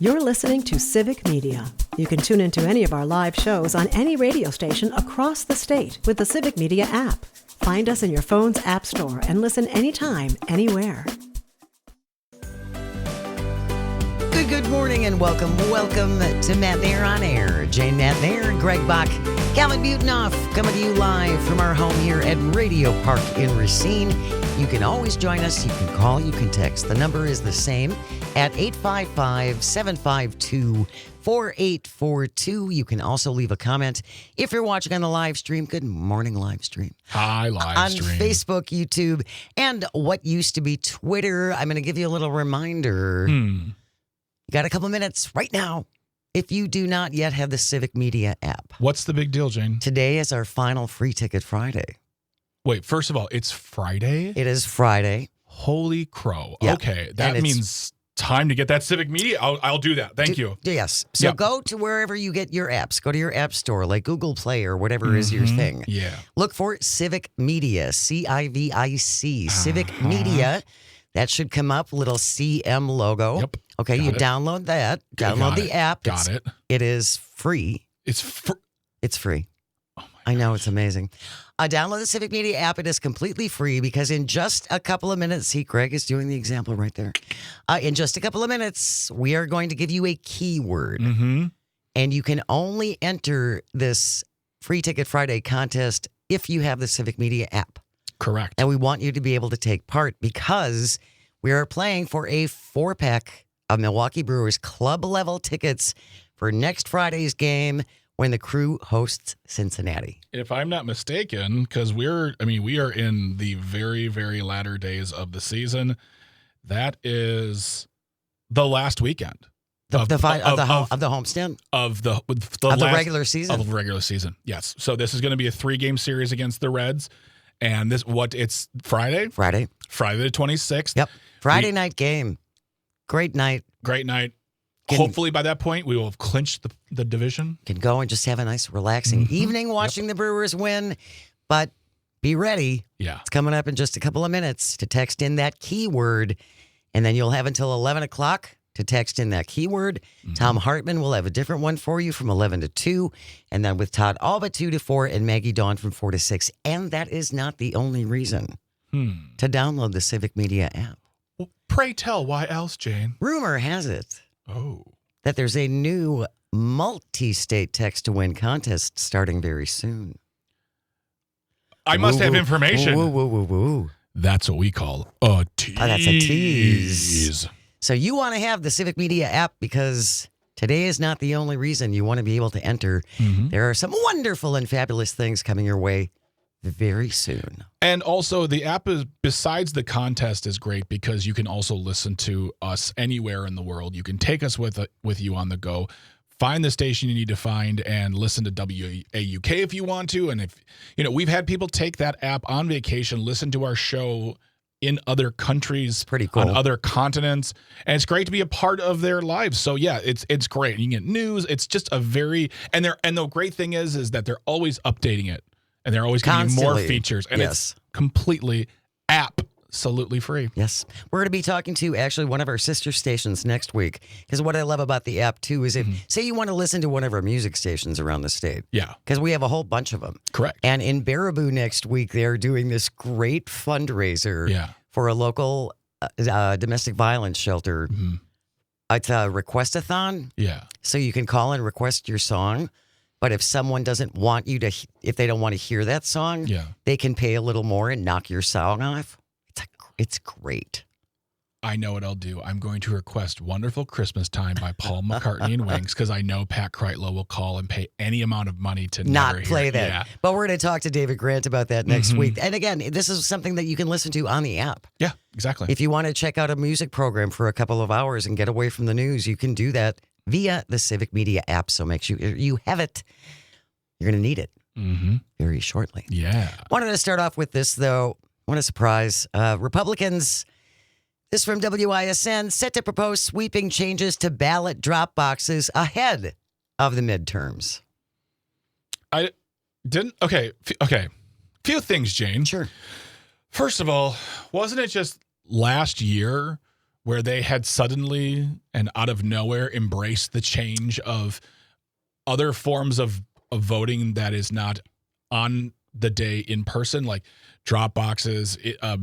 You're listening to Civic Media. You can tune into any of our live shows on any radio station across the state with the Civic Media app. Find us in your phone's app store and listen anytime, anywhere. Good morning and welcome to Matt Nair on Air. Jane Matt Nair and Greg Bach, Calvin Butenoff, coming to you live from our home here at Radio Park in Racine. You can always join us. You can call, you can text. The number is the same at 855-752-4842. You can also leave a comment if you're watching on the live stream. Good morning, live stream. Hi, live stream. On Facebook, YouTube, and what used to be Twitter. I'm going to give you a little reminder. You got a couple minutes right now if you do not yet have the Civic Media app. What's the big deal, Jane? Today is our final Free Ticket Friday. Wait, first of all, it's Friday? It is Friday. Holy crow. Yeah. Okay, that means time to get that Civic Media. I'll do that. Thank you. Yes. So go to wherever you get your apps. Go to your app store, like Google Play or whatever is your thing. Yeah. Look for Civic Media, C-I-V-I-C, Civic Media. That should come up, little CM logo. Yep. Okay, Got you it. download that. Download the app. Got it. It is free. It's free. Oh my I know, it's amazing. Download the Civic Media app. It is completely free because in just a couple of minutes, see, Greg is doing the example right there. In just a couple of minutes, we are going to give you a keyword. And you can only enter this Free Ticket Friday contest if you have the Civic Media app. Correct. And we want you to be able to take part because we are playing for a 4-pack of Milwaukee Brewers club-level tickets for next Friday's game when the Crew hosts Cincinnati. If I'm not mistaken, because we are in the very, very latter days of the season. That is the last weekend Of the homestand? Of the regular season? Of the regular season, yes. So this is going to be a 3-game series against the Reds. And it's Friday? Friday the 26th. Yep. Friday night game. Great night. Great night. Hopefully by that point, we will have clinched the division. Can go and just have a nice relaxing evening watching the Brewers win. But be ready. Yeah. It's coming up in just a couple of minutes to text in that keyword. And then you'll have until 11 o'clock to text in that keyword. Tom Hartman will have a different one for you from 11 to 2. And then with Todd Alba 2 to 4 and Maggie Dawn from 4 to 6. And that is not the only reason to download the Civic Media app. Well, pray tell, why else, Jane? Rumor has it Oh. that there's a new multi-state text-to-win contest starting very soon. I must have information. Woo. That's what we call a tease. Oh, that's a tease. So you want to have the Civic Media app because today is not the only reason you want to be able to enter. There are some wonderful and fabulous things coming your way very soon. And also, the app is, besides the contest, is great because you can also listen to us anywhere in the world. You can take us with you on the go. Find the station you need to find and listen to WAUK if you want to. And if we've had people take that app on vacation, listen to our show in other countries, pretty cool, on other continents, and it's great to be a part of their lives. So yeah, it's great. You can get news. It's just a very and the great thing is that they're always updating it, and they're always giving you more features, and it's completely absolutely free. Yes. We're going to be talking to actually one of our sister stations next week because what I love about the app too is if, say you want to listen to one of our music stations around the state. Yeah. Because we have a whole bunch of them. Correct. And in Baraboo next week, they're doing this great fundraiser for a local domestic violence shelter. It's a request-a-thon. Yeah. So you can call and request your song. But if someone doesn't want you to, if they don't want to hear that song, they can pay a little more and knock your song off. It's great. I know what I'll do. I'm going to request Wonderful Christmas Time by Paul McCartney and Wings because I know Pat Kreitlow will call and pay any amount of money to not never play hear that. Yeah. But we're going to talk to David Grant about that next week. And again, this is something that you can listen to on the app. Yeah, exactly. If you want to check out a music program for a couple of hours and get away from the news, you can do that via the Civic Media app. So make sure you have it. You're going to need it very shortly. Yeah. Wanted to start off with this, though. What a surprise. Republicans, this from WISN, set to propose sweeping changes to ballot drop boxes ahead of the midterms. I didn't. Okay. Few things, Jane. Sure. First of all, wasn't it just last year where they had suddenly and out of nowhere embraced the change of other forms of voting that is not on the day in person, like drop boxes,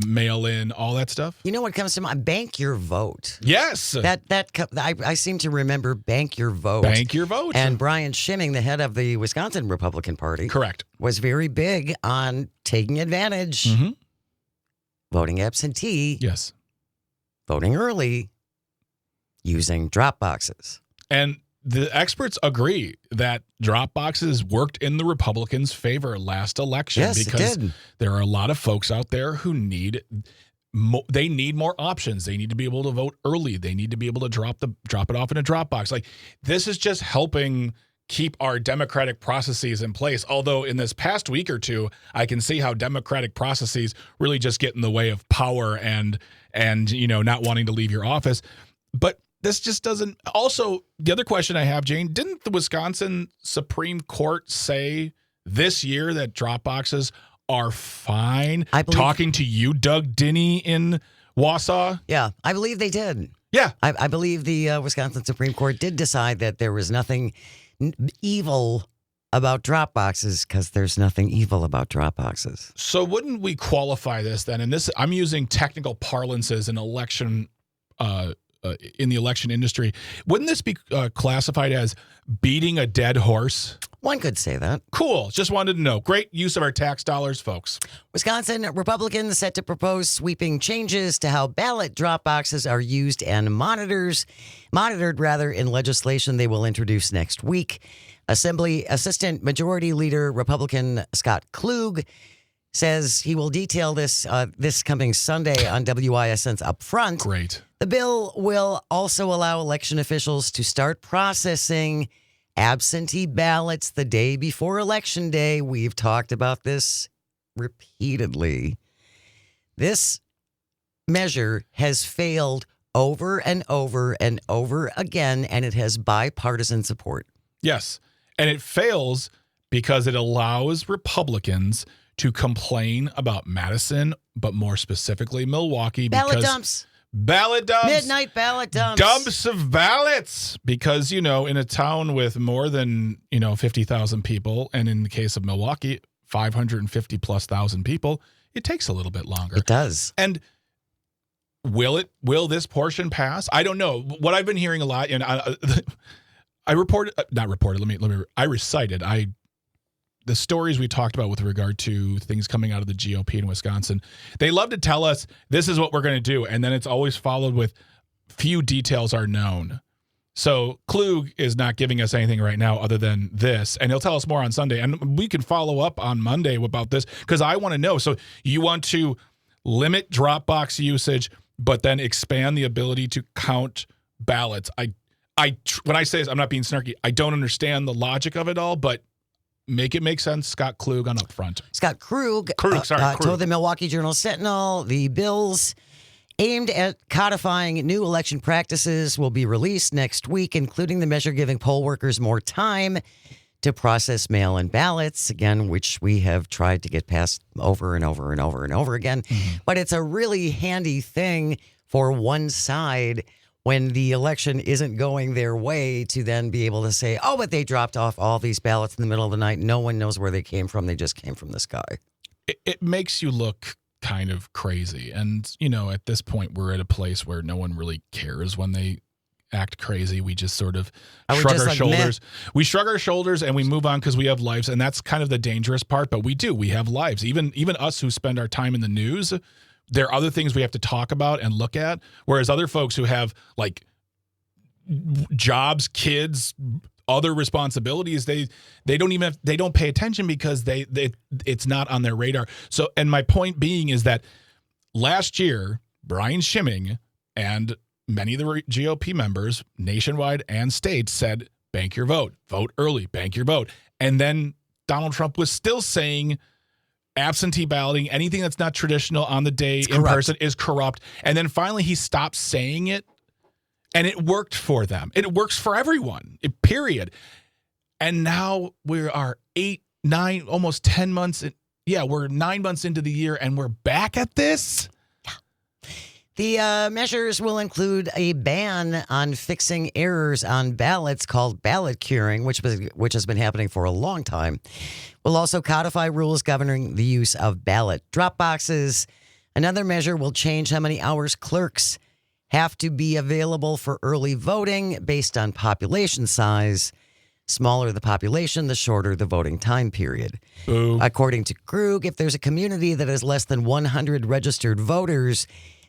mail in, all that stuff? You know what comes to mind? Bank your vote. Yes. I seem to remember bank your vote. Bank your vote. And Brian Schimming, the head of the Wisconsin Republican Party, correct, was very big on taking advantage, Mm-hmm. voting absentee, Yes. voting early, using drop boxes. And the experts agree that drop boxes worked in the Republicans' favor last election Yes, because it did. there are a lot of folks out there who need more options. They need to be able to vote early. They need to be able to drop it off in a drop box. Like, this is just helping keep our democratic processes in place. Although in this past week or two, I can see how democratic processes really just get in the way of power and not wanting to leave your office. But this just doesn't. Also, the other question I have, Jane, didn't the Wisconsin Supreme Court say this year that drop boxes are fine? I believe, talking to you, Doug Dinney in Wausau? Yeah, I believe they did. Yeah. I believe the Wisconsin Supreme Court did decide that there was nothing evil about drop boxes because there's nothing evil about drop boxes. So wouldn't we qualify this then? And this, I'm using technical parlances in election in the election industry. Wouldn't this be classified as beating a dead horse? One could say that. Cool. Just wanted to know. Great use of our tax dollars, folks. Wisconsin Republicans set to propose sweeping changes to how ballot drop boxes are used and monitored in legislation they will introduce next week. Assembly Assistant Majority Leader Republican Scott Klug says he will detail this this coming Sunday on WISN's Upfront. Great. The bill will also allow election officials to start processing absentee ballots the day before Election Day. We've talked about this repeatedly. This measure has failed over and over and over again, and it has bipartisan support. Yes. And it fails because it allows Republicans to complain about Madison, but more specifically Milwaukee. Ballot dumps. Ballot dumps. Midnight ballot dumps. Dumps of ballots. Because, in a town with more than, 50,000 people, and in the case of Milwaukee, 550 plus thousand people, it takes a little bit longer. It does. And will this portion pass? I don't know. What I've been hearing a lot, and I recited the stories we talked about with regard to things coming out of the GOP in Wisconsin. They love to tell us this is what we're going to do, and then it's always followed with few details are known. So Klug is not giving us anything right now other than this, and he'll tell us more on Sunday. And we can follow up on Monday about this because I want to know. So you want to limit Dropbox usage, but then expand the ability to count ballots. When I say this, I'm not being snarky. I don't understand the logic of it all, but make it make sense. Scott Klug on Upfront. Scott Krug Krug. told the Milwaukee Journal-Sentinel the bills aimed at codifying new election practices will be released next week, including the measure giving poll workers more time to process mail-in ballots, again, which we have tried to get passed over and over and over and over again. Mm-hmm. But it's a really handy thing for one side when the election isn't going their way to then be able to say, oh, but they dropped off all these ballots in the middle of the night. No one knows where they came from. They just came from the sky. It makes you look kind of crazy. And, at this point, we're at a place where no one really cares when they act crazy. We just sort of shrug our shoulders. Meh. We shrug our shoulders and we move on because we have lives. And that's kind of the dangerous part. But we have lives. Even us who spend our time in the news, there are other things we have to talk about and look at. Whereas other folks who have like jobs, kids, other responsibilities, they don't pay attention because it's not on their radar. So, and my point being is that last year, Brian Schimming and many of the GOP members nationwide and state said, bank your vote early, bank your vote. And then Donald Trump was still saying absentee balloting, anything that's not traditional on the day in person is corrupt. And then finally he stopped saying it, and it worked for them. It works for everyone, period. And now we are 8, 9, almost 10 months. We're 9 months into the year, and we're back at this. The measures will include a ban on fixing errors on ballots called ballot curing, which has been happening for a long time. We'll also codify rules governing the use of ballot drop boxes. Another measure will change how many hours clerks have to be available for early voting based on population size. Smaller the population, the shorter the voting time period. Boo. According to Krug, if there's a community that has less than 100 registered voters,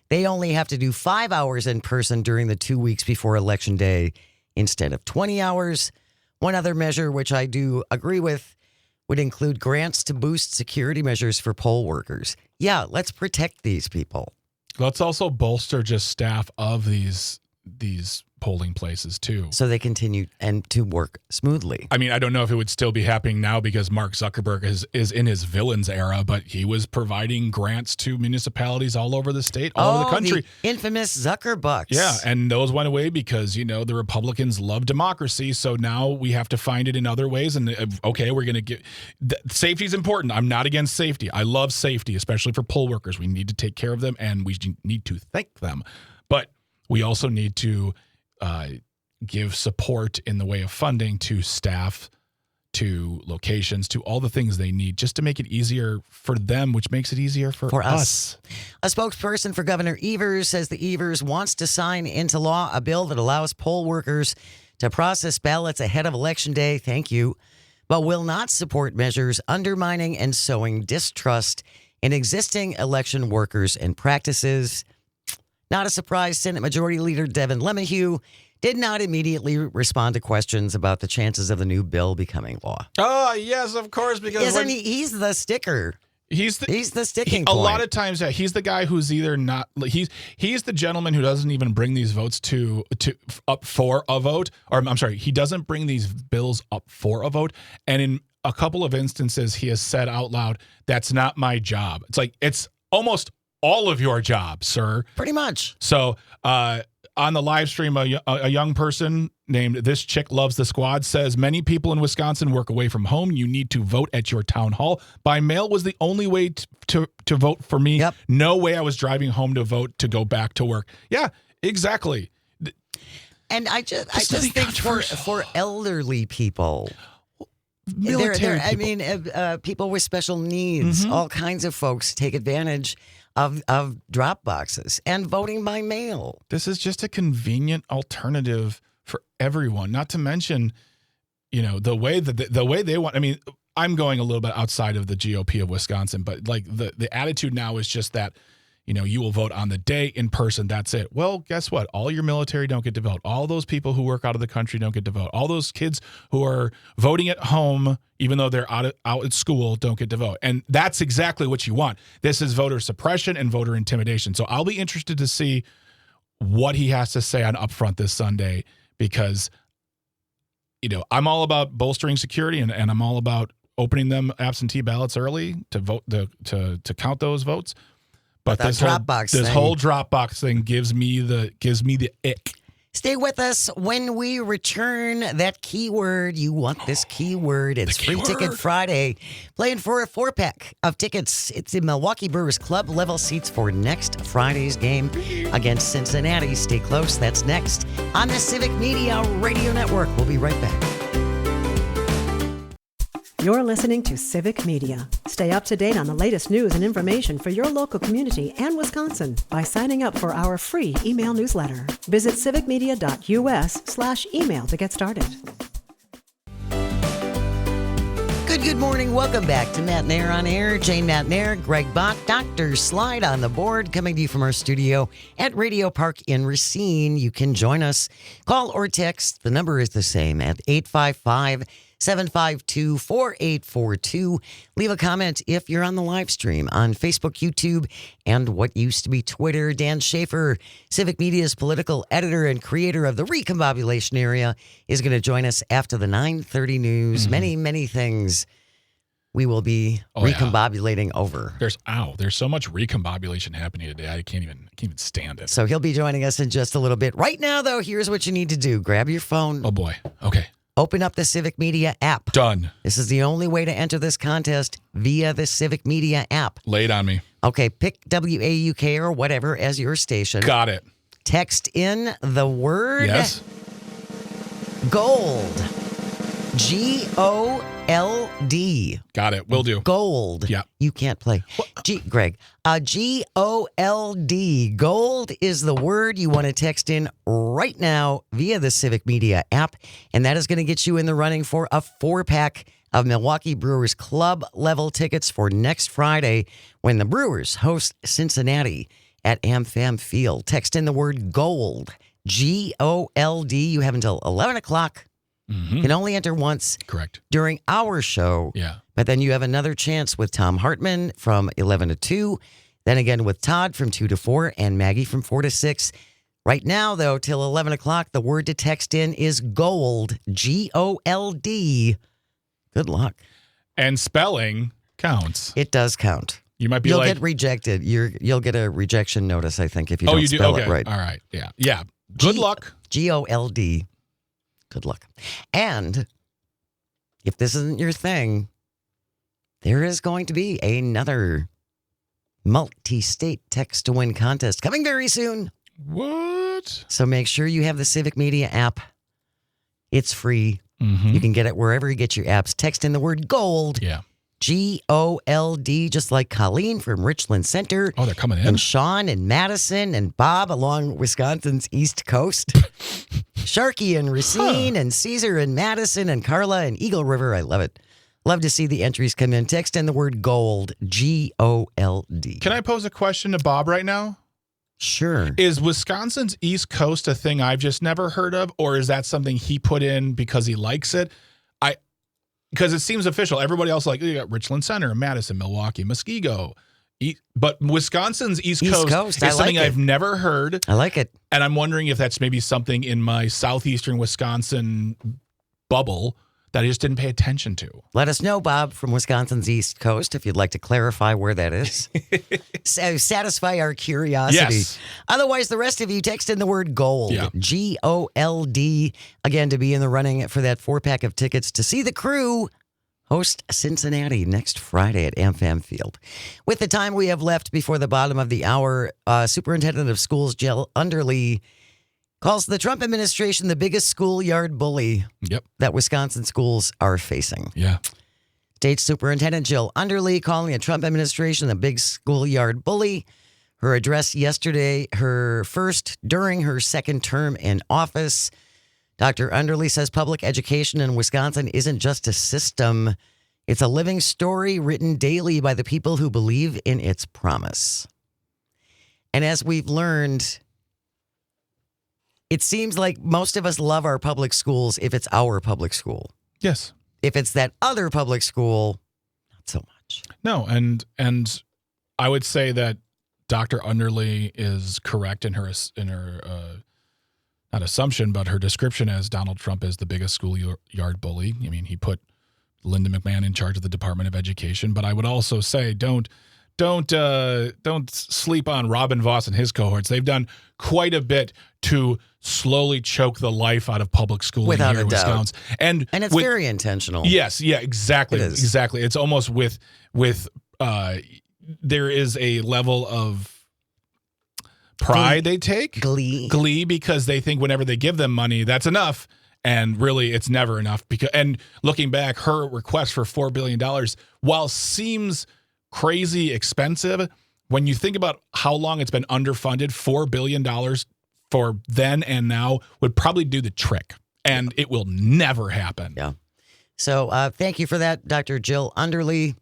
they only have to do 5 hours in person during the 2 weeks before Election Day instead of 20 hours. One other measure, which I do agree with, would include grants to boost security measures for poll workers. Yeah, let's protect these people. Let's also bolster just staff of these polling places too. So they continue and to work smoothly. I mean, I don't know if it would still be happening now because Mark Zuckerberg is in his villains era, but he was providing grants to municipalities all over the state, all over the country. The infamous Zuckerbucks. Yeah, and those went away because, the Republicans love democracy, so now we have to find it in other ways. And, okay, we're going to get – safety is important. I'm not against safety. I love safety, especially for poll workers. We need to take care of them, and we need to thank them. But we also need to give support in the way of funding to staff, to locations, to all the things they need just to make it easier for them, which makes it easier for us. A spokesperson for Governor Evers says the Evers wants to sign into law a bill that allows poll workers to process ballots ahead of Election Day. Thank you. But will not support measures undermining and sowing distrust in existing election workers and practices. Not a surprise, Senate Majority Leader Devin LeMahieu did not immediately respond to questions about the chances of the new bill becoming law. Oh, yes, of course, because he's the sticker. He's the sticking point. A lot of times, yeah, he's the guy who's either not. He's the gentleman who doesn't even bring these votes to up for a vote. Or I'm sorry, he doesn't bring these bills up for a vote. And in a couple of instances, he has said out loud, "That's not my job." It's like it's almost all of your job, sir. Pretty much. So on the live stream, a young person named This Chick Loves the Squad says, many people in Wisconsin work away from home. You need to vote at your town hall. By mail was the only way to vote for me. Yep. No way I was driving home to vote to go back to work. Yeah, exactly. And I just think for elderly people, military people. I mean, people with special needs, all kinds of folks take advantage of drop boxes and voting by mail. This is just a convenient alternative for everyone. Not to mention, the way they want. I mean, I'm going a little bit outside of the GOP of Wisconsin, but like the attitude now is just that, you will vote on the day in person. That's it. Well, guess what? All your military don't get to vote. All those people who work out of the country don't get to vote. All those kids who are voting at home, even though they're out at school, don't get to vote. And that's exactly what you want. This is voter suppression and voter intimidation. So I'll be interested to see what he has to say on Upfront this Sunday, because, I'm all about bolstering security and I'm all about opening them absentee ballots early to vote to count those votes. But this whole Dropbox thing gives me the ick. Stay with us when we return. That keyword, you want this keyword. It's Free Ticket Friday. Playing for a 4-pack of tickets. It's in Milwaukee Brewers Club level seats for next Friday's game against Cincinnati. Stay close. That's next on the Civic Media Radio Network. We'll be right back. You're listening to Civic Media. Stay up to date on the latest news and information for your local community and Wisconsin by signing up for our free email newsletter. Visit civicmedia.us/email to get started. Good morning. Welcome back to Matt Nair on Air. Jane Matt Nair, Greg Bach, Dr. Slide on the board, coming to you from our studio at Radio Park in Racine. You can join us. Call or text. The number is the same at 855-752-4842. Leave a comment if you're on the live stream on Facebook, YouTube, and what used to be Twitter. Dan Schaefer, Civic Media's political editor and creator of the Recombobulation Area, is going to join us after the 9:30 news. Many, many things we will be recombobulating over. There's so much recombobulation happening today. I can't even stand it. So he'll be joining us in just a little bit. Right now, though, here's what you need to do. Grab your phone. Oh, boy. Okay. Open up the Civic Media app. Done. This is the only way to enter this contest via the Civic Media app. Lay it on me. Okay, pick WAUK or whatever as your station. Got it. Text in the word Yes. gold. GOLD. Got it. Will do. Gold. Yeah. You can't play. Greg. GOLD. Gold is the word you want to text in right now via the Civic Media app. And that is going to get you in the running for a 4-pack of Milwaukee Brewers club level tickets for next Friday when the Brewers host Cincinnati at AmFam Field. Text in the word gold. GOLD. You have until 11 o'clock. Mm-hmm. Can only enter once Correct. during our show. Yeah. But then you have another chance with Tom Hartman from 11 to 2. Then again with Todd from 2 to 4 and Maggie from 4 to 6. Right now, though, till 11 o'clock, the word to text in is gold. GOLD. Good luck. And spelling counts. It does count. You might be You'll like, get rejected. You'll get a rejection notice, I think, if you oh, don't you do? spell Okay. it right. All right. Yeah. Yeah. Good luck. GOLD. Good luck. And if this isn't your thing, there is going to be another multi-state text to win contest coming very soon. What? So make sure you have the Civic Media app. It's free. Mm-hmm. You can get it wherever you get your apps. Text in the word gold. Yeah. GOLD, just like Colleen from Richland Center. Oh, they're coming in. And Sean and Madison and Bob along Wisconsin's East Coast. Sharky and Racine and Caesar and Madison and Carla and Eagle River. I love it. Love to see the entries come in. Text in the word gold. GOLD. Can I pose a question to Bob right now? Sure. Is Wisconsin's East Coast a thing I've just never heard of, or is that something he put in because he likes it? Because it seems official. Everybody else, like, you got Richland Center, Madison, Milwaukee, Muskego. But Wisconsin's East Coast I is something like it. I've never heard. I like it. And I'm wondering if that's maybe something in my southeastern Wisconsin bubble that I just didn't pay attention to. Let us know, Bob, from Wisconsin's East Coast, if you'd like to clarify where that is. Satisfy our curiosity. Yes. Otherwise, the rest of you text in the word gold. Yeah. GOLD. Again, to be in the running for that 4-pack of tickets to see the crew host Cincinnati next Friday at AmFam Field. With the time we have left before the bottom of the hour, Superintendent of Schools Jill Underly calls the Trump administration the biggest schoolyard bully Yep. that Wisconsin schools are facing. Yeah. State Superintendent Jill Underly calling the Trump administration the big schoolyard bully. Her address yesterday, her first during her second term in office. Dr. Underly says public education in Wisconsin isn't just a system. It's a living story written daily by the people who believe in its promise. And as we've learned, it seems like most of us love our public schools if it's our public school. Yes. If it's that other public school, not so much. No, and I would say that Dr. Underly is correct in her not assumption, but her description as Donald Trump is the biggest schoolyard bully. I mean, he put Linda McMahon in charge of the Department of Education, but I would also say don't sleep on Robin Voss and his cohorts. They've done quite a bit to slowly choke the life out of public schooling Without here a in doubt. Wisconsin. And And it's very intentional. Yes, yeah, exactly. It is. Exactly. It's almost with there is a level of pride they take. Glee. Because they think whenever they give them money, that's enough. And really, it's never enough. And looking back, her request for $4 billion, while seems crazy expensive, when you think about how long it's been underfunded, $4 billion for then and now would probably do the trick. And it will never happen. Yeah. So thank you for that, Dr. Jill Underly.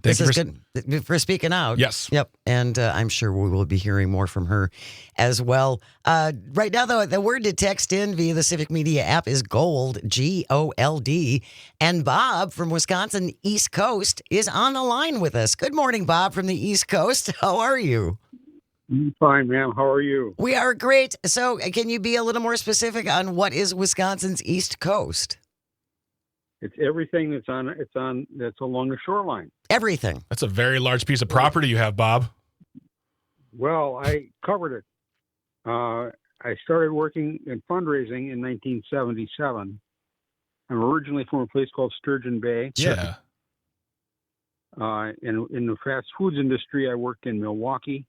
Thank This you is good for speaking out. Yes. Yep. And I'm sure we will be hearing more from her as well. Right now, though, the word to text in via the Civic Media app is GOLD, GOLD. And Bob from Wisconsin East Coast is on the line with us. Good morning, Bob from the East Coast. How are you? Fine, ma'am. How are you? We are great. So can you be a little more specific on what is Wisconsin's East Coast? It's everything that's along the shoreline. Everything. That's a very large piece of property you have, Bob. Well, I covered it. I started working in fundraising in 1977. I'm originally from a place called Sturgeon Bay. Yeah. In the fast foods industry, I worked in Milwaukee,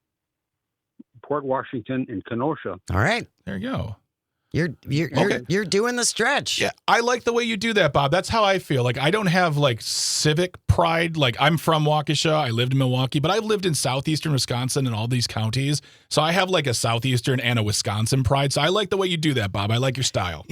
Port Washington, and Kenosha. All right. There you go. You're doing the stretch. Yeah, I like the way you do that, Bob. That's how I feel. Like, I don't have like civic pride. Like, I'm from Waukesha. I lived in Milwaukee, but I've lived in southeastern Wisconsin and all these counties. So I have like a southeastern and a Wisconsin pride. So I like the way you do that, Bob. I like your style.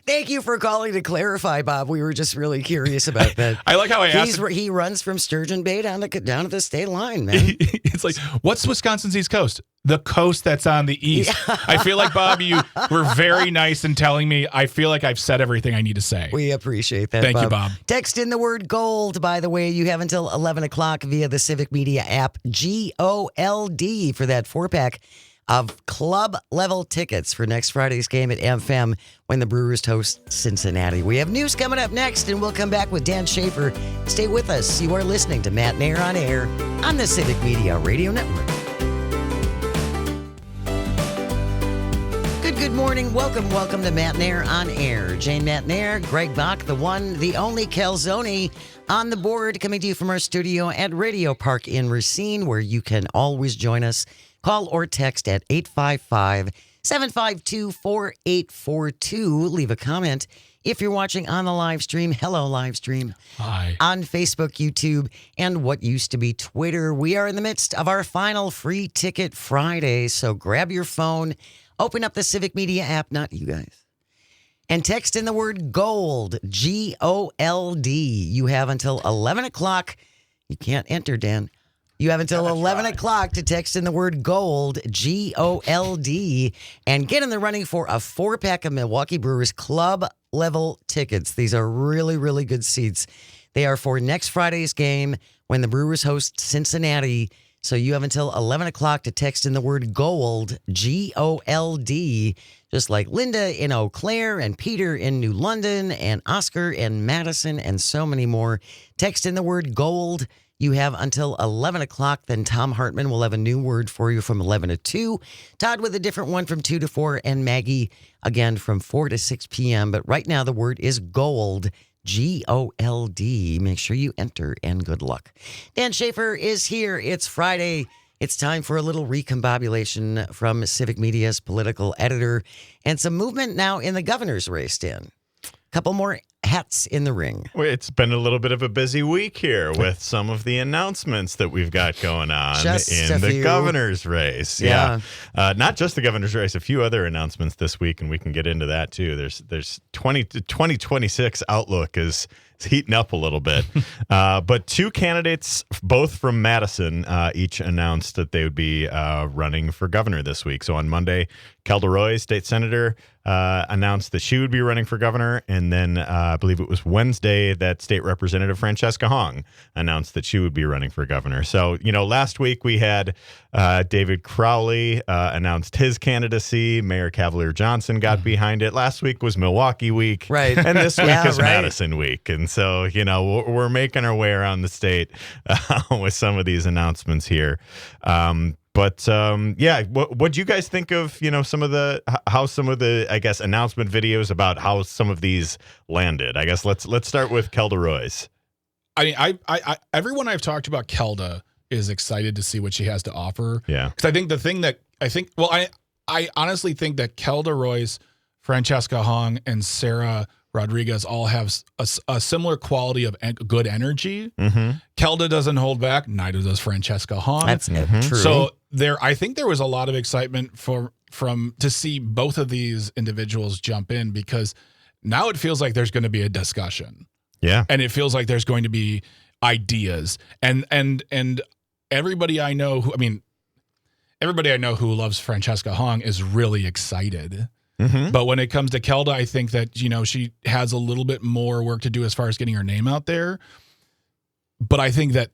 Thank you for calling to clarify, Bob. We were just really curious about that. I like how I asked. He runs from Sturgeon Bay down to the state line, man. It's like, what's Wisconsin's East Coast? The coast that's on the east. I feel like, Bob, you were very nice in telling me. I feel like I've said everything I need to say. We appreciate that, Thank you, Bob. Text in the word GOLD, by the way. You have until 11 o'clock via the Civic Media app, GOLD, for that 4-pack of club-level tickets for next Friday's game at AmFam when the Brewers host Cincinnati. We have news coming up next, and we'll come back with Dan Schaefer. Stay with us. You are listening to Matt Nair on Air on the Civic Media Radio Network. Good morning. Welcome to Matt Nair on Air. Jane Matt Nair, Greg Bach, the one, the only Calzone on the board, coming to you from our studio at Radio Park in Racine, where you can always join us. Call or text at 855-752-4842. Leave a comment. If you're watching on the live stream, hello live stream. Hi. On Facebook, YouTube, and what used to be Twitter. We are in the midst of our final Free Ticket Friday, so grab your phone. Open up the Civic Media app, not you guys, and text in the word GOLD, GOLD. You have until 11 o'clock. You can't enter, Dan. You have until 11 o'clock to text in the word GOLD, GOLD, and get in the running for a 4-pack of Milwaukee Brewers club-level tickets. These are really, really good seats. They are for next Friday's game when the Brewers host Cincinnati. So you have until 11 o'clock to text in the word GOLD, GOLD, just like Linda in Eau Claire and Peter in New London and Oscar in Madison and so many more. Text in the word GOLD. You have until 11 o'clock. Then Tom Hartman will have a new word for you from 11 to 2. Todd with a different one from 2 to 4. And Maggie, again, from 4 to 6 p.m. But right now the word is GOLD. GOLD. Make sure you enter, and good luck. Dan Schaefer is here. It's Friday. It's time for a little recombobulation from Civic Media's political editor and some movement now in the governor's race, Dan. A couple more hats in the ring. Well, it's been a little bit of a busy week here with some of the announcements that we've got going on in the governor's race. Yeah. Not just the governor's race, a few other announcements this week, and we can get into that too. There's 2026 outlook is heating up a little bit. But two candidates, both from Madison, each announced that they would be running for governor this week. So on Monday, Kelda Roy, state senator, announced that she would be running for governor. And then I believe it was Wednesday that State Representative Francesca Hong announced that she would be running for governor. So, last week we had David Crowley announced his candidacy. Mayor Cavalier Johnson got behind it. Last week was Milwaukee week. Right. And this week is Madison week. And so, we're making our way around the state with some of these announcements here. What do you guys think of, how some of the, I guess, announcement videos about how some of these landed? I guess let's start with Kelda Roy's. I everyone I've talked about Kelda is excited to see what she has to offer. Yeah. Because I think the thing that I honestly think that Kelda Royce, Francesca Hong, and Sarah Rodriguez all have a similar quality of good energy. Mm-hmm. Kelda doesn't hold back. Neither does Francesca Hong. That's true. So I think there was a lot of excitement to see both of these individuals jump in, because now it feels like there's going to be a discussion. Yeah. And it feels like there's going to be ideas. And everybody I know who loves Francesca Hong is really excited. Mm-hmm. But when it comes to Kelda, I think that, she has a little bit more work to do as far as getting her name out there. But I think that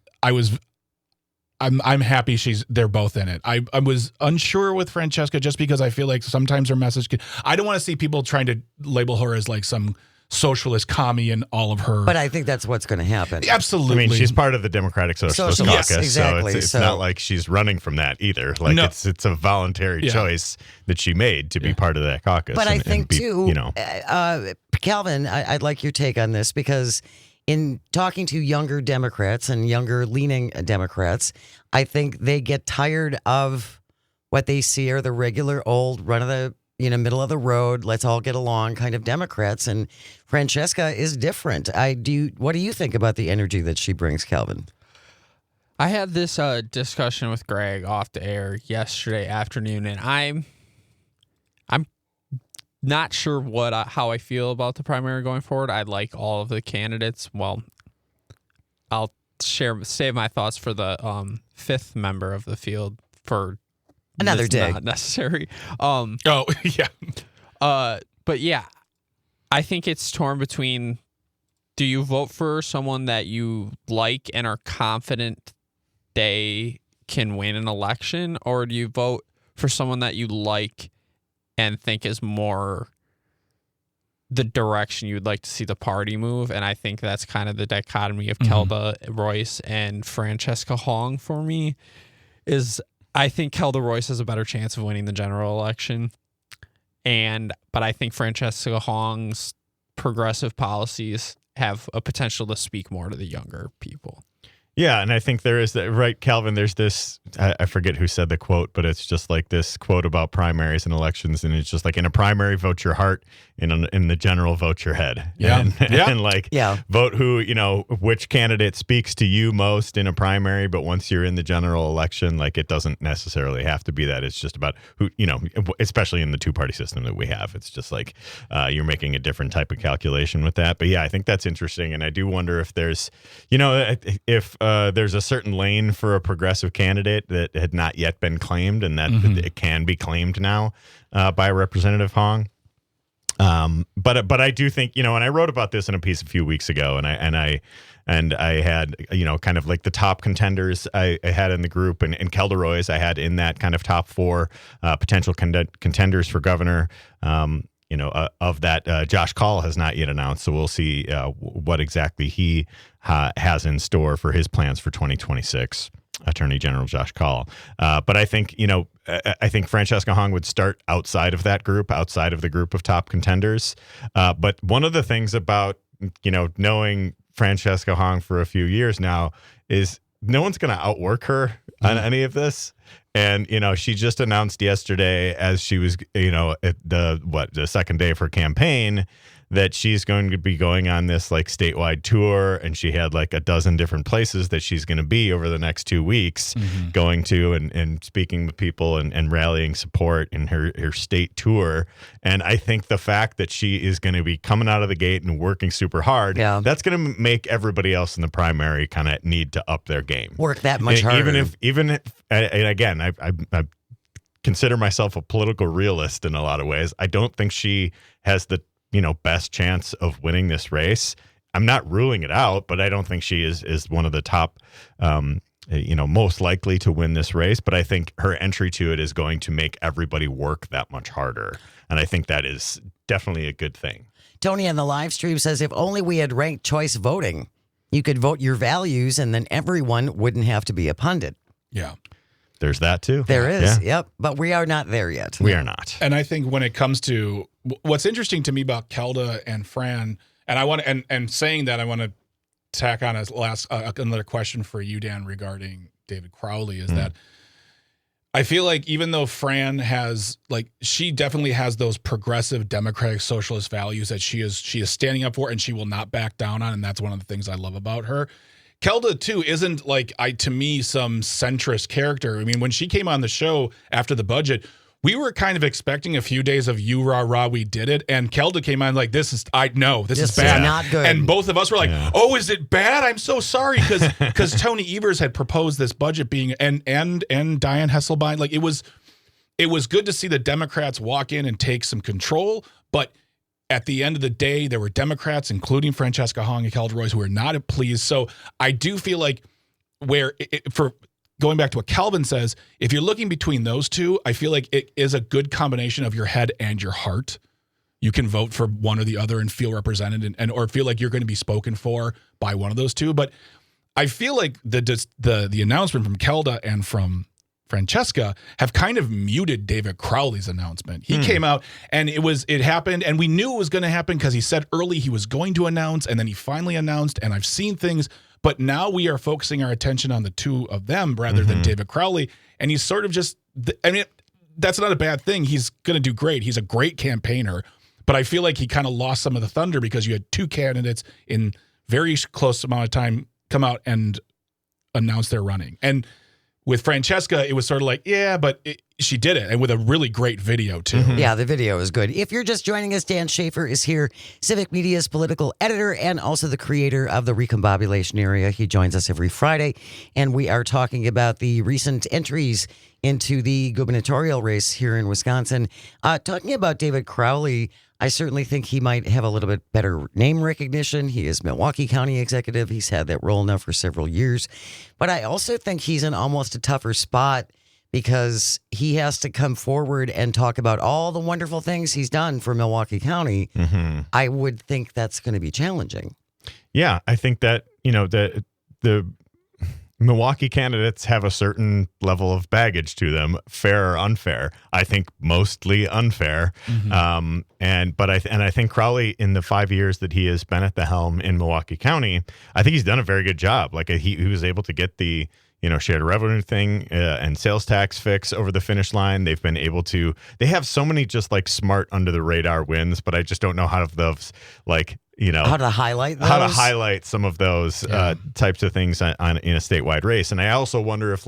I'm happy they're both in it. I was unsure with Francesca just because I feel like sometimes her message I don't want to see people trying to label her as like some socialist commie and all of her. But I think that's what's going to happen. Absolutely. I mean, she's part of the Democratic Socialist Caucus, yes, exactly. So it's not like she's running from that either. Like it's a voluntary choice that she made to be part of that caucus. But I think too, Calvin, I'd like your take on this, because in talking to younger Democrats and younger leaning Democrats, I think they get tired of what they see are the regular old run of the, middle of the road, let's all get along kind of Democrats. And Francesca is different. What do you think about the energy that she brings, Calvin? I had this discussion with Greg off the air yesterday afternoon, and I'm not sure how I feel about the primary going forward. I like all of the candidates. Well, I'll save my thoughts for the fifth member of the field for another day. Not necessary. Yeah. But yeah, I think it's torn between: do you vote for someone that you like and are confident they can win an election, or do you vote for someone that you like and think is more the direction you would like to see the party move? And I think that's kind of the dichotomy of Kelda Royce and Francesca Hong for me. Is I think Kelda Royce has a better chance of winning the general election, but I think Francesca Hong's progressive policies have a potential to speak more to the younger people. Yeah, and I think there is that, right, Calvin, there's this, I forget who said the quote, but it's just like this quote about primaries and elections, and it's just like, in a primary, vote your heart, in the general, vote your head. Yeah. And vote who, which candidate speaks to you most in a primary, but once you're in the general election, like, it doesn't necessarily have to be that. It's just about who, especially in the two-party system that we have. It's just like you're making a different type of calculation with that. But yeah, I think that's interesting, and I do wonder if there's, if there's a certain lane for a progressive candidate that had not yet been claimed, and that it can be claimed now by Representative Hong. But I do think, and I wrote about this in a piece a few weeks ago, and I had, kind of like the top contenders I had in the group, and Kelda Royce I had in that kind of top four potential contenders for governor. Of that, Josh Kaul has not yet announced, so we'll see what exactly he has in store for his plans for 2026. Attorney General Josh Kaul. But I think, I think Francesca Hong would start outside of that group, outside of the group of top contenders. But one of the things about, knowing Francesca Hong for a few years now is no one's going to outwork her on any of this. And, she just announced yesterday, as she was, at the second day of her campaign, that she's going to be going on this like statewide tour, and she had like a dozen different places that she's going to be over the next 2 weeks, going to and speaking with people and rallying support in her state tour. And I think the fact that she is going to be coming out of the gate and working super hard, that's going to make everybody else in the primary kind of need to up their game. Work that much harder. Even if, and again, I consider myself a political realist in a lot of ways. I don't think she has the best chance of winning this race. I'm not ruling it out, but I don't think she is one of the top, most likely to win this race. But I think her entry to it is going to make everybody work that much harder. And I think that is definitely a good thing. Tony on the live stream says, if only we had ranked choice voting, you could vote your values and then everyone wouldn't have to be a pundit. Yeah. There's that too. There is. Yeah. Yep. But we are not there yet. We are not. And I think when it comes to what's interesting to me about Kelda and Fran, and I want to, and saying that, I want to tack on another question for you, Dan, regarding David Crowley, is that I feel like even though Fran has, like, she definitely has those progressive democratic socialist values that she is standing up for, and she will not back down on, and that's one of the things I love about her. Kelda, too, isn't to me, some centrist character. I mean, when she came on the show after the budget, we were kind of expecting a few days of you rah rah, we did it. And Kelda came on like, this is bad. Is not good. And both of us were like, oh, is it bad? I'm so sorry. Because Tony Evers had proposed this budget being, and Dianne Hesselbein, like, it was good to see the Democrats walk in and take some control. But at the end of the day, there were Democrats, including Francesca Hong and Kelda Royce, who were not pleased. So I do feel like for going back to what Calvin says, if you're looking between those two, I feel like it is a good combination of your head and your heart. You can vote for one or the other and feel represented or feel like you're going to be spoken for by one of those two. But I feel like the announcement from Kelda and from Francesca have kind of muted David Crowley's announcement. He came out and it happened, and we knew it was going to happen because he said early he was going to announce, and then he finally announced, and I've seen things, but now we are focusing our attention on the two of them rather than David Crowley, and he's sort of just, I mean, that's not a bad thing. He's going to do great. He's a great campaigner, but I feel like he kind of lost some of the thunder because you had two candidates in very close amount of time come out and announce they're running. And with Francesca, it was sort of like, yeah, but she did it, and with a really great video, too. Yeah, the video is good. If you're just joining us, Dan Schaefer is here, Civic Media's political editor and also the creator of the Recombobulation Area. He joins us every Friday, and we are talking about the recent entries into the gubernatorial race here in Wisconsin. Talking about David Crowley, I certainly think he might have a little bit better name recognition. He is Milwaukee County executive. He's had that role now for several years. But I also think he's in almost a tougher spot because he has to come forward and talk about all the wonderful things he's done for Milwaukee County. I would think that's going to be challenging. Yeah, I think that, the Milwaukee candidates have a certain level of baggage to them, fair or unfair. I think mostly unfair. But I think Crowley, in the 5 years that he has been at the helm in Milwaukee County, I think he's done a very good job. Like he was able to get the shared revenue thing and sales tax fix over the finish line. They've been able to. They have so many just like smart under the radar wins, but I just don't know how those how to highlight those? How to highlight some of those types of things in a statewide race. And I also wonder if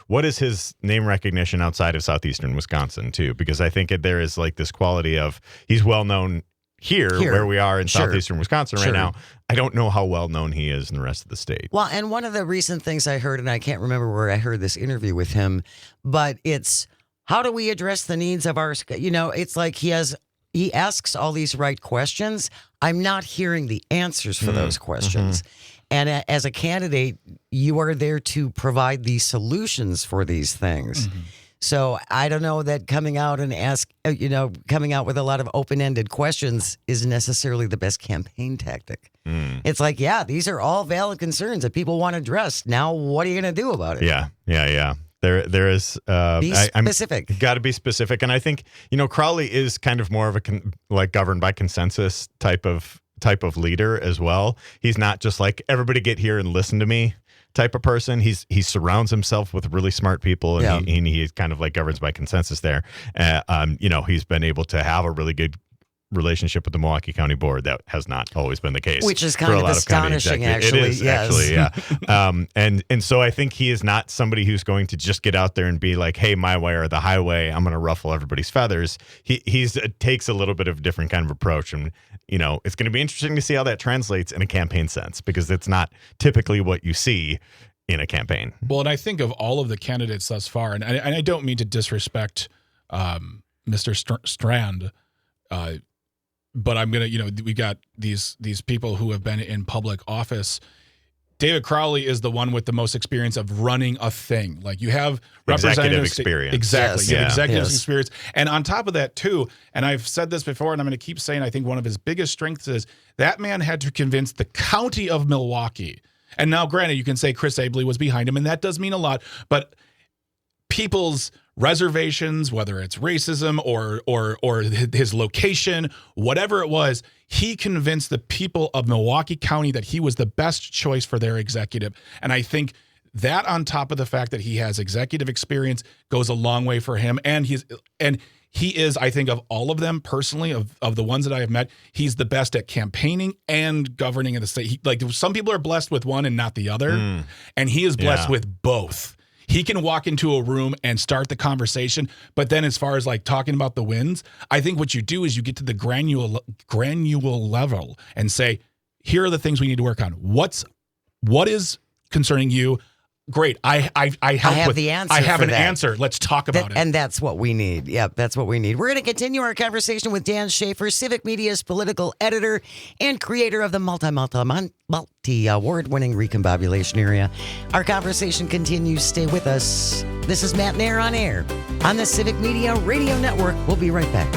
what is his name recognition outside of southeastern Wisconsin too? Because I think there is like this quality of he's well known here where we are in southeastern Wisconsin right now. I don't know how well known he is in the rest of the state. Well, and one of the recent things I heard, and I can't remember where I heard this interview with him, but it's how do we address the needs of our, it's like he asks all these right questions. I'm not hearing the answers for those questions. And as a candidate, you are there to provide the solutions for these things. So I don't know that coming out and coming out with a lot of open-ended questions is necessarily the best campaign tactic. It's like, yeah, these are all valid concerns that people want addressed. Now, what are you going to do about it? Yeah. There is. Be specific. Got to be specific, and I think Crowley is kind of more of a governed by consensus type of leader as well. He's not just like everybody get here and listen to me type of person. He surrounds himself with really smart people, and he kind of like governs by consensus there. He's been able to have a really good relationship with the Milwaukee County Board. That has not always been the case, which is kind of astonishing. Actually, it is actually, yeah. And so I think he is not somebody who's going to just get out there and be like, "Hey, my way or the highway. I'm going to ruffle everybody's feathers." He takes a little bit of a different kind of approach, and it's going to be interesting to see how that translates in a campaign sense because it's not typically what you see in a campaign. Well, and I think of all of the candidates thus far, and I don't mean to disrespect Mr. Strand. But I'm going to, we got these people who have been in public office. David Crowley is the one with the most experience of running a thing. Like you have executive experience. Exactly. Yes. You have executive experience. And on top of that too, and I've said this before and I'm going to keep saying, I think one of his biggest strengths is that man had to convince the county of Milwaukee. And now granted, you can say Chris Abele was behind him and that does mean a lot, but people's reservations, whether it's racism or his location, whatever it was, he convinced the people of Milwaukee County that he was the best choice for their executive. And I think that on top of the fact that he has executive experience goes a long way for him. And he is, I think, of all of them personally, of the ones that I have met, he's the best at campaigning and governing in the state. Some people are blessed with one and not the other. And he is blessed with both. He can walk into a room and start the conversation, but then as far as like talking about the wins, I think what you do is you get to the granular level and say, here are the things we need to work on. What is concerning you? Great. I have the answer. I have for an that. answer. Let's talk about it. And that's what we need. Yeah, that's what we need. We're going to continue our conversation with Dan Schaefer, Civic Media's political editor and creator of the multi-award-winning Recombobulation Area. Our conversation continues. Stay with us. This is Matt Nair on air on the Civic Media Radio Network. We'll be right back.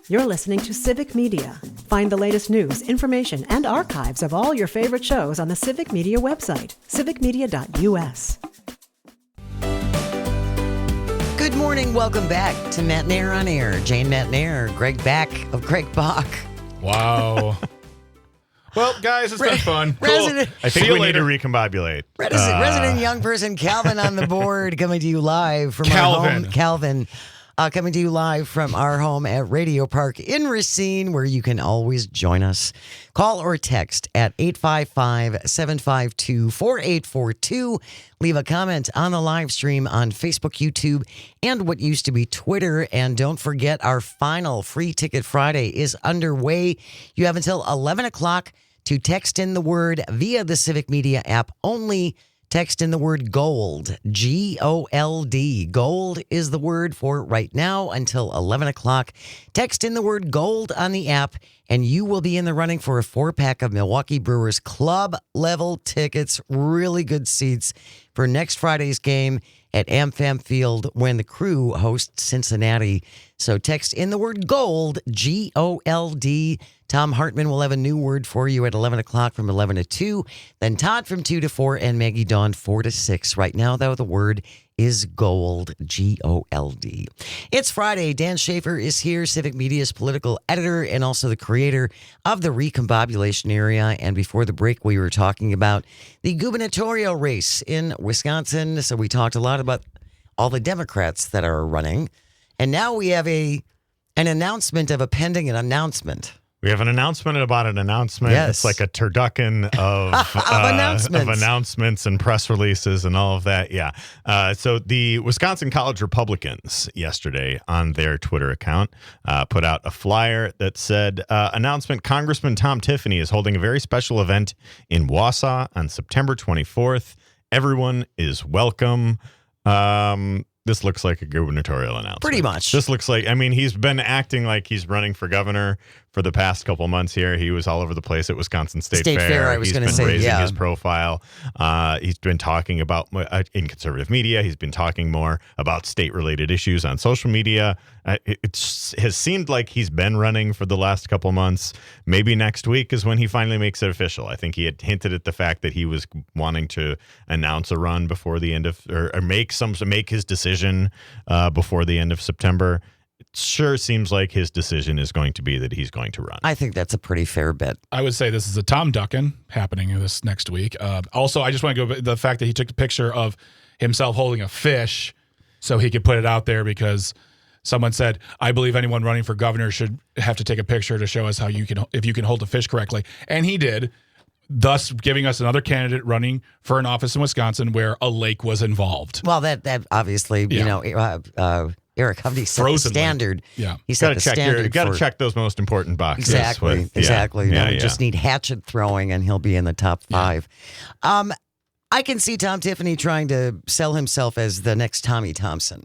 You're listening to Civic Media. Find the latest news, information, and archives of all your favorite shows on the Civic Media website, civicmedia.us. Good morning. Welcome back to Matt Nair on Air. Jane Matt Nair, Greg Back of Greg Bach. Wow. Well, guys, it's been fun. Cool. Resident, I think See you we need to later. recombobulate. resident young person Calvin on the board, coming to you live from our Calvin. home. Calvin. Coming to you live from our home at Radio Park in Racine, where you can always join us. Call or text at 855-752-4842. Leave a comment on the live stream on Facebook, YouTube, and what used to be Twitter. And don't forget, our final Free Ticket Friday is underway. You have until 11 o'clock to text in the word via the Civic Media app only. Text in the word GOLD, G-O-L-D. Gold is the word for right now until 11 o'clock. Text in the word GOLD on the app, and you will be in the running for a 4-pack of Milwaukee Brewers club-level tickets. Really good seats for next Friday's game at AmFam Field when the Crew hosts Cincinnati. So text in the word GOLD, G-O-L-D. Tom Hartman will have a new word for you at 11 o'clock from 11 to 2. Then Todd from 2 to 4 and Maggie Dawn 4 to 6. Right now, though, the word is GOLD, G-O-L-D. It's Friday. Dan Schaefer is here, Civic Media's political editor and also the creator of the Recombobulation Area. And before the break, we were talking about the gubernatorial race in Wisconsin. So we talked a lot about all the Democrats that are running. And now we have an announcement of a pending announcement. We have an announcement about an announcement. Yes. It's like a turducken of, announcements. of announcements and press releases and all of that. Yeah. So the Wisconsin College Republicans yesterday on their Twitter account put out a flyer that said, announcement, Congressman Tom Tiffany is holding a very special event in Wausau on September 24th. Everyone is welcome. This looks like a gubernatorial announcement. Pretty much. This looks like, I mean, he's been acting like he's running for governor for the past couple months here. He was all over the place at Wisconsin State Fair. I was He's going to been say, raising yeah. his profile. He's been talking about, in conservative media, he's been talking more about state-related issues on social media. It has seemed like he's been running for the last couple months. Maybe next week is when he finally makes it official. I think he had hinted at the fact that he was wanting to announce a run before the end of, or make his decision before the end of September. It sure seems like his decision is going to be that he's going to run. I think that's a pretty fair bet. I would say this is a Tom Duckin happening this next week. Also, I just want to go the fact that he took a picture of himself holding a fish so he could put it out there because someone said, I believe anyone running for governor should have to take a picture to show us how if you can hold a fish correctly. And he did, thus giving us another candidate running for an office in Wisconsin where a lake was involved. Well, that obviously, Eric Hovde set the Frozen standard. Yeah. He set Got the to check standard. got to for- check those most important boxes. Exactly. Exactly. Now we just need hatchet throwing, and he'll be in the top 5. I can see Tom Tiffany trying to sell himself as the next Tommy Thompson.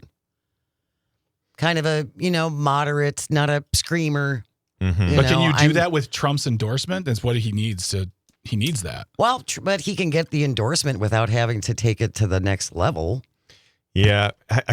Kind of a, moderate, not a screamer. Mhm. But can you do that with Trump's endorsement? That's what he needs to. He needs that. Well, but he can get the endorsement without having to take it to the next level. Yeah,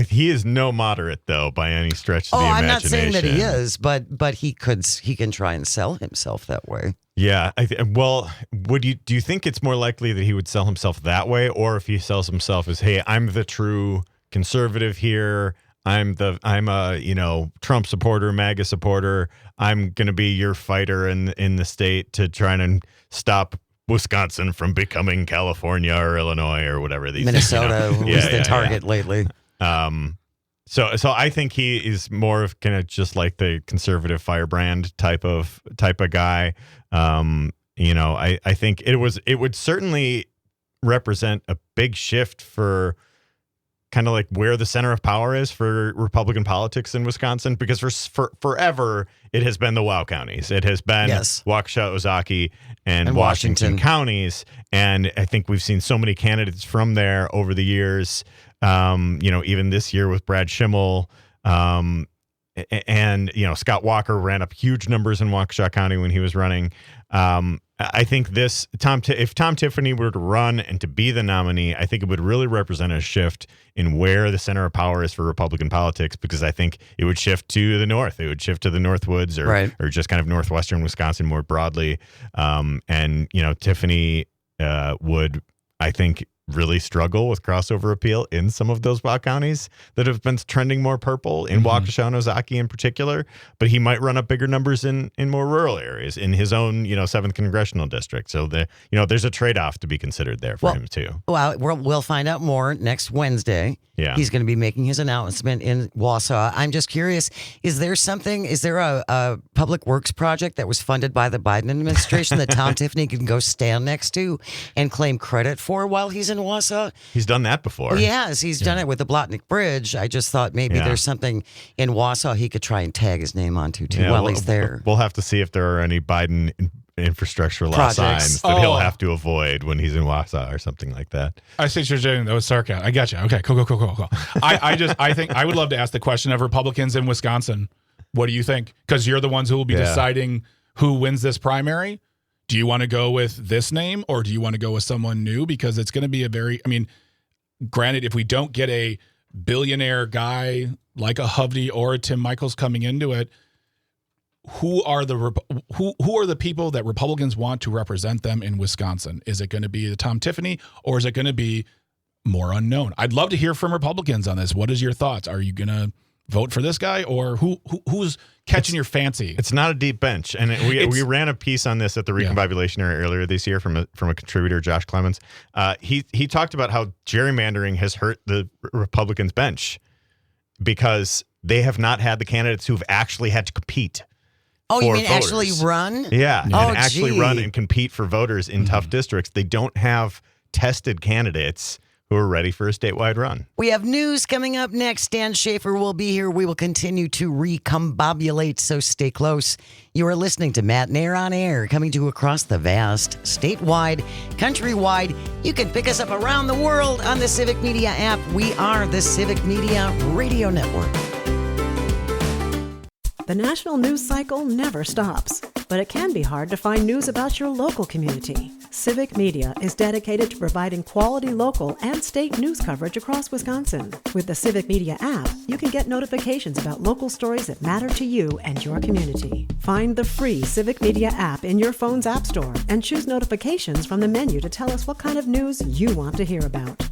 he is no moderate though by any stretch of the I'm imagination. not saying that he is, but he can try and sell himself that way. Yeah, do you think it's more likely that he would sell himself that way, or if he sells himself as, hey, I'm the true conservative here. I'm a Trump supporter, MAGA supporter. I'm going to be your fighter in the state to try and stop Wisconsin from becoming California or Illinois or whatever these Minnesota was the target lately. So I think he is more of kind of just like the conservative firebrand type of guy. I think it would certainly represent a big shift for kind of like where the center of power is for Republican politics in Wisconsin, because for forever it has been the WOW counties. It has been Waukesha, Ozaukee, and Washington counties. And I think we've seen so many candidates from there over the years, even this year with Brad Schimmel, and Scott Walker ran up huge numbers in Waukesha County when he was running. I think if Tom Tiffany were to run and to be the nominee, I think it would really represent a shift in where the center of power is for Republican politics, because I think it would shift to the north. It would shift to the Northwoods or just kind of northwestern Wisconsin more broadly. And Tiffany would, I think, really struggle with crossover appeal in some of those counties that have been trending more purple, in Waukesha and Ozaukee in particular. But he might run up bigger numbers in more rural areas in his own 7th congressional district. So there's a trade-off to be considered there for him too. Well, we'll find out more next Wednesday. Yeah. He's going to be making his announcement in Wausau. I'm just curious, is there a public works project that was funded by the Biden administration that Tom Tiffany can go stand next to and claim credit for while he's in Wausau? He's done that before. Yes, he's done it with the Blotnick Bridge. I just thought maybe there's something in Wausau he could try and tag his name onto too while he's there. We'll have to see if there are any Biden infrastructure law Projects. signs that he'll have to avoid when he's in Wausau or something like that. I see what you're doing. That was sarcasm. I got you. Okay, cool. I think I would love to ask the question of Republicans in Wisconsin. What do you think? Because you're the ones who will be deciding who wins this primary. Do you want to go with this name or do you want to go with someone new? Because it's going to be granted, if we don't get a billionaire guy like a Hovde or a Tim Michels coming into it, who are the people that Republicans want to represent them in Wisconsin? Is it going to be the Tom Tiffany or is it going to be more unknown? I'd love to hear from Republicans on this. What is your thoughts? Are you going to vote for this guy or who's catching your fancy? It's not a deep bench, and we ran a piece on this at the Recombobulation area earlier this year from a contributor, Josh Clemens. He talked about how gerrymandering has hurt the Republicans' bench because they have not had the candidates who've actually had to compete. Oh, you mean voters. actually run? Yeah, Oh, and actually gee. run and compete for voters in tough districts. They don't have tested candidates who are ready for a statewide run. We have news coming up next. Dan Schaefer will be here. We will continue to recombobulate, so stay close. You are listening to Matt Nair on Air, coming to you across the vast, statewide, countrywide. You can pick us up around the world on the Civic Media app. We are the Civic Media Radio Network. The national news cycle never stops, but it can be hard to find news about your local community. Civic Media is dedicated to providing quality local and state news coverage across Wisconsin. With the Civic Media app, you can get notifications about local stories that matter to you and your community. Find the free Civic Media app in your phone's app store and choose notifications from the menu to tell us what kind of news you want to hear about.